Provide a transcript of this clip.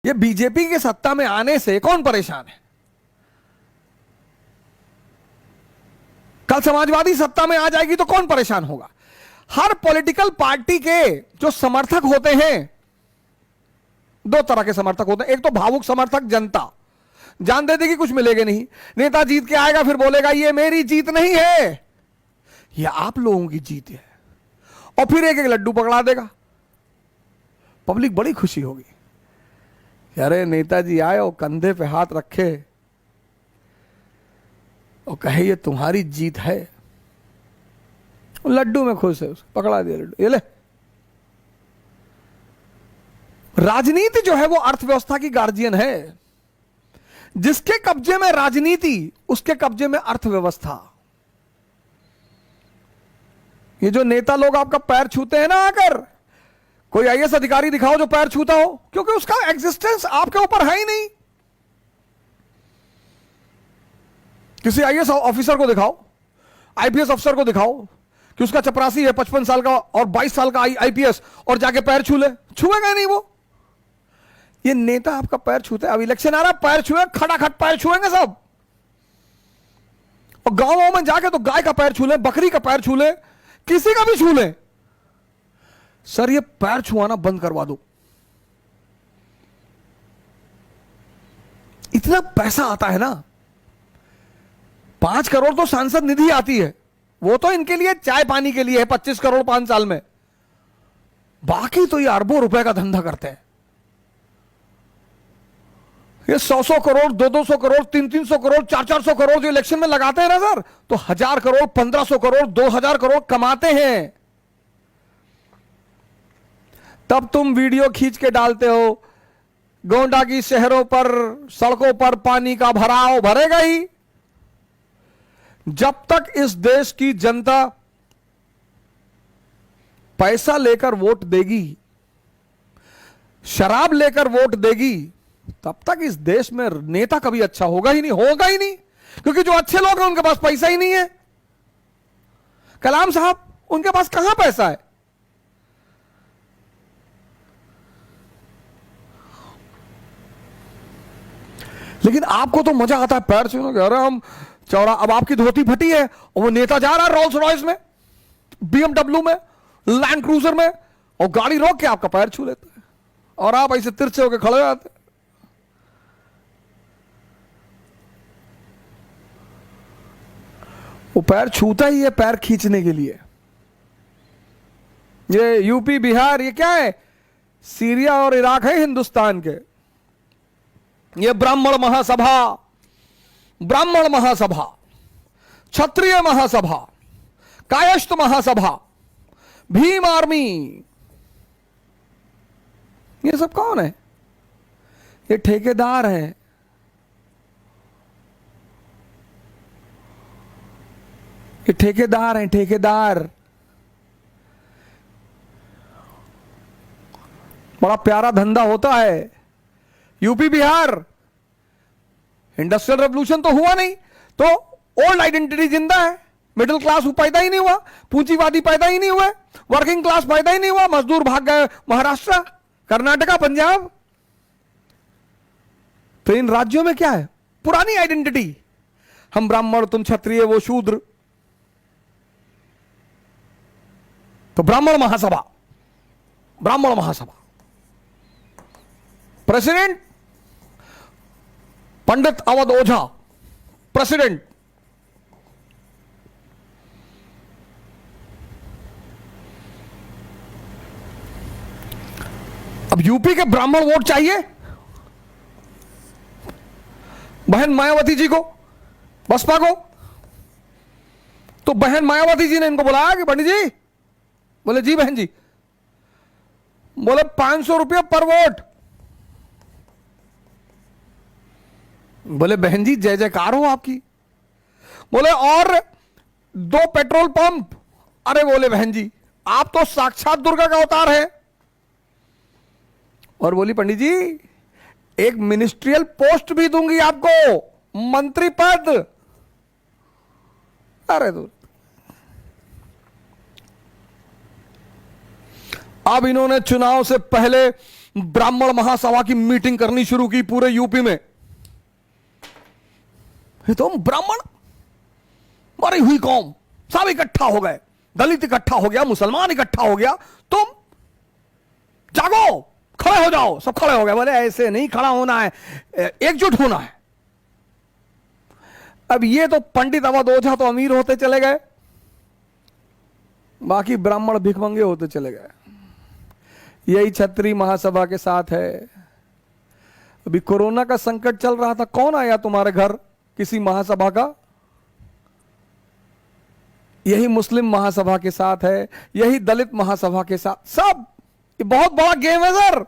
ये बीजेपी के सत्ता में आने से कौन परेशान है? कल समाजवादी सत्ता में आ जाएगी तो कौन परेशान होगा? हर पॉलिटिकल पार्टी के जो समर्थक होते हैं, दो तरह के समर्थक होते हैं। एक तो भावुक समर्थक, जनता जान दे देगी कुछ मिलेगा नहीं, नेता जीत के आएगा फिर बोलेगा ये मेरी जीत नहीं है, ये आप लोगों की जीत है, और फिर एक एक लड्डू पकड़ा देगा। पब्लिक बड़ी खुशी होगी, अरे नेताजी आए और कंधे पे हाथ रखे और कहे ये तुम्हारी जीत है। लड्डू में खुश है, उसको पकड़ा दिया लड्डू, ये ले। राजनीति जो है वो अर्थव्यवस्था की गार्जियन है। जिसके कब्जे में राजनीति उसके कब्जे में अर्थव्यवस्था। ये जो नेता लोग आपका पैर छूते हैं ना आकर, कोई आईएएस अधिकारी दिखाओ जो पैर छूता हो, क्योंकि उसका एग्जिस्टेंस आपके ऊपर है ही नहीं। किसी आईएएस ऑफिसर को दिखाओ, आईपीएस अफसर को दिखाओ कि उसका चपरासी है 55 साल का और 22 साल का आईपीएस, और जाके पैर छू ले, छुएगा नहीं वो। ये नेता आपका पैर छूते, अब इलेक्शन आ रहा, पैर छुए, खटाखट पैर छुएंगे सब। और गांवों में जाके तो गाय का पैर छू ले, बकरी का पैर छू ले, किसी का भी छू ले। सर ये पैर छुआना बंद करवा दो। इतना पैसा आता है ना, 5 करोड़ तो सांसद निधि आती है, वो तो इनके लिए चाय पानी के लिए है, 25 करोड़ 5 साल में। बाकी तो ये अरबों रुपए का धंधा करते हैं। ये 100 करोड़ 200 करोड़ 300 करोड़ 400 करोड़ जो इलेक्शन में लगाते हैं ना सर, तो 1000 करोड़ 1500 करोड़ 2000 करोड़ कमाते हैं। तब तुम वीडियो खींच के डालते हो, गोंडा की शहरों पर सड़कों पर पानी का भराव भरेगा ही। जब तक इस देश की जनता पैसा लेकर वोट देगी, शराब लेकर वोट देगी, तब तक इस देश में नेता कभी अच्छा होगा ही नहीं, होगा ही नहीं। क्योंकि जो अच्छे लोग हैं उनके पास पैसा ही नहीं है। कलाम साहब, उनके पास कहां पैसा है? लेकिन आपको तो मजा आता है पैर छूने का। अरे हम चौड़ा, अब आपकी धोती फटी है और वो नेता जा रहा है रोल्स रॉयस में, बीएमडब्ल्यू में, लैंड क्रूजर में, और गाड़ी रोक के आपका पैर छू लेता है, और आप ऐसे तिरछे होकर खड़े हो जाते। वो पैर छूता ही है पैर खींचने के लिए। ये यूपी बिहार, ये क्या है? सीरिया और इराक है हिंदुस्तान के। ये ब्राह्मण महासभा, ब्राह्मण महासभा, क्षत्रिय महासभा, कायस्थ महासभा, भीम आर्मी, ये सब कौन है? ये ठेकेदार हैं। ये ठेकेदार हैं, ठेकेदार। बड़ा प्यारा धंधा होता है। यूपी बिहार इंडस्ट्रियल रेवोल्यूशन तो हुआ नहीं, तो ओल्ड आइडेंटिटी जिंदा है। मिडिल क्लास पैदा ही नहीं हुआ, पूंजीवादी पैदा ही नहीं हुआ, वर्किंग क्लास पैदा ही नहीं हुआ, मजदूर भाग गए महाराष्ट्र, कर्नाटका, पंजाब। तो इन राज्यों में क्या है? पुरानी आइडेंटिटी, हम ब्राह्मण, तुम क्षत्रिय, वो शूद्र। तो ब्राह्मण महासभा, ब्राह्मण महासभा, प्रेसिडेंट पंडित अवध ओझा, प्रेसिडेंट। अब यूपी के ब्राह्मण वोट चाहिए बहन मायावती जी को, बसपा को। तो बहन मायावती जी ने इनको बुलाया कि पंडित जी, बोले जी बहन जी, बोले 500 रुपये पर वोट। बोले बहन जी जय जयकार हो आपकी। बोले और 2 पेट्रोल पंप। अरे बोले बहन जी आप तो साक्षात दुर्गा का अवतार है। और बोली पंडित जी एक मिनिस्ट्रियल पोस्ट भी दूंगी आपको, मंत्री पद। अरे दूर। अब इन्होंने चुनाव से पहले ब्राह्मण महासभा की मीटिंग करनी शुरू की पूरे यूपी में। ये तो ब्राह्मण, मरी हुई कौम, सब इकट्ठा हो गए, दलित इकट्ठा हो गया, मुसलमान इकट्ठा हो गया, तुम जागो, खड़े हो जाओ। सब खड़े हो गए, बोले ऐसे नहीं खड़ा होना है, एकजुट होना है। अब ये तो पंडित अवध ओझा तो अमीर होते चले गए, बाकी ब्राह्मण भिखमंगे होते चले गए। यही क्षत्रिय महासभा के साथ है। अभी कोरोना का संकट चल रहा था, कौन आया तुम्हारे घर किसी महासभा का? यही मुस्लिम महासभा के साथ है, यही दलित महासभा के साथ। सब ये बहुत बड़ा गेम है सर।